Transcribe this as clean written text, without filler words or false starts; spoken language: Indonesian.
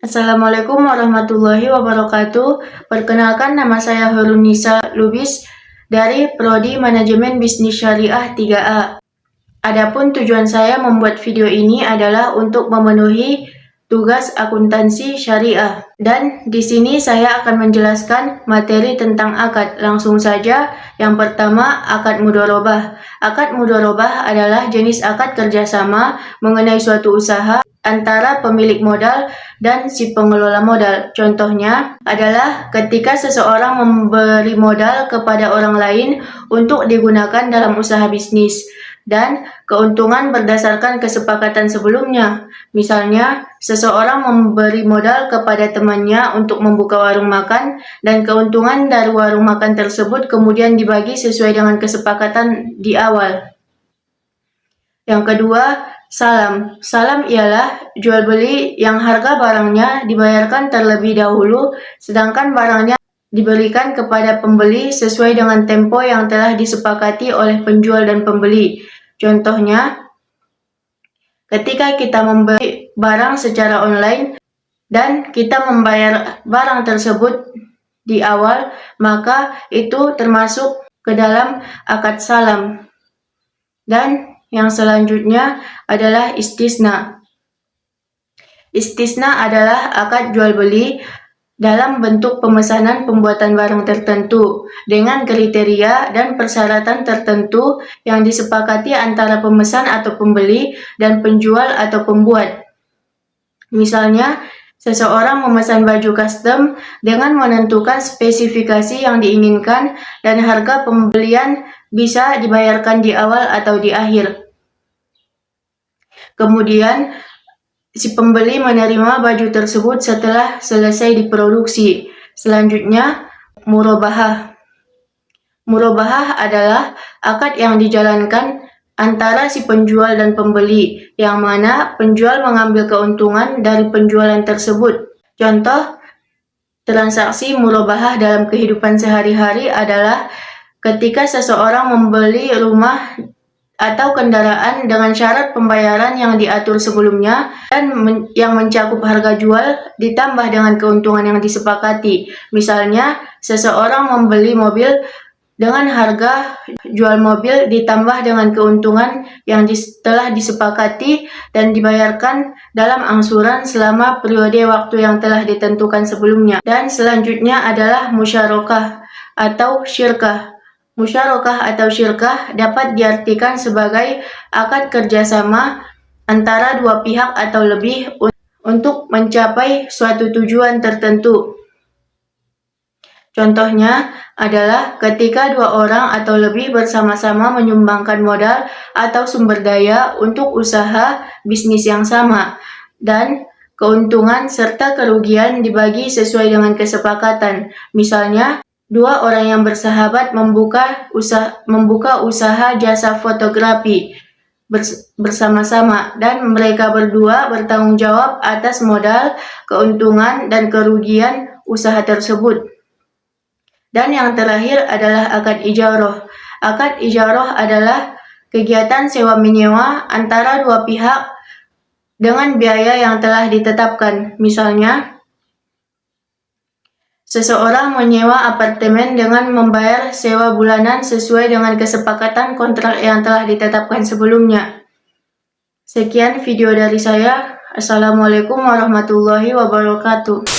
Assalamualaikum warahmatullahi wabarakatuh. Perkenalkan, nama saya Hurunisa Lubis dari Prodi Manajemen Bisnis Syariah 3A. Adapun tujuan saya membuat video ini adalah untuk memenuhi tugas akuntansi syariah. Dan di sini saya akan menjelaskan materi tentang akad. Langsung saja, yang pertama, akad mudharabah. Akad mudharabah adalah jenis akad kerjasama mengenai suatu usaha antara pemilik modal dan si pengelola modal. Contohnya adalah ketika seseorang memberi modal kepada orang lain untuk digunakan dalam usaha bisnis dan keuntungan berdasarkan kesepakatan sebelumnya. Misalnya, seseorang memberi modal kepada temannya untuk membuka warung makan dan keuntungan dari warung makan tersebut kemudian dibagi sesuai dengan kesepakatan di awal. Yang kedua, salam. Salam ialah jual beli yang harga barangnya dibayarkan terlebih dahulu, sedangkan barangnya diberikan kepada pembeli sesuai dengan tempo yang telah disepakati oleh penjual dan pembeli. Contohnya, ketika kita membeli barang secara online dan kita membayar barang tersebut di awal, maka itu termasuk ke dalam akad salam. Dan yang selanjutnya adalah istisna. Istisna adalah akad jual beli dalam bentuk pemesanan pembuatan barang tertentu dengan kriteria dan persyaratan tertentu yang disepakati antara pemesan atau pembeli dan penjual atau pembuat. Misalnya, seseorang memesan baju custom dengan menentukan spesifikasi yang diinginkan dan harga pembelian bisa dibayarkan di awal atau di akhir. Kemudian, si pembeli menerima baju tersebut setelah selesai diproduksi. Selanjutnya, murabahah. Murabahah adalah akad yang dijalankan antara si penjual dan pembeli, yang mana penjual mengambil keuntungan dari penjualan tersebut. Contoh transaksi murabahah dalam kehidupan sehari-hari adalah ketika seseorang membeli rumah atau kendaraan dengan syarat pembayaran yang diatur sebelumnya dan yang mencakup harga jual ditambah dengan keuntungan yang disepakati. Misalnya, seseorang membeli mobil dengan harga jual mobil ditambah dengan keuntungan yang telah disepakati dan dibayarkan dalam angsuran selama periode waktu yang telah ditentukan sebelumnya. Dan selanjutnya adalah musyarakah atau syirkah. Musyarakah atau syirkah dapat diartikan sebagai akad kerjasama antara dua pihak atau lebih untuk mencapai suatu tujuan tertentu. Contohnya adalah ketika dua orang atau lebih bersama-sama menyumbangkan modal atau sumber daya untuk usaha bisnis yang sama, dan keuntungan serta kerugian dibagi sesuai dengan kesepakatan. Misalnya, dua orang yang bersahabat membuka usaha jasa fotografi bersama-sama dan mereka berdua bertanggung jawab atas modal, keuntungan, dan kerugian usaha tersebut. Dan yang terakhir adalah akad ijarah. Akad ijarah adalah kegiatan sewa-menyewa antara dua pihak dengan biaya yang telah ditetapkan. Misalnya, seseorang menyewa apartemen dengan membayar sewa bulanan sesuai dengan kesepakatan kontrak yang telah ditetapkan sebelumnya. Sekian video dari saya. Assalamualaikum warahmatullahi wabarakatuh.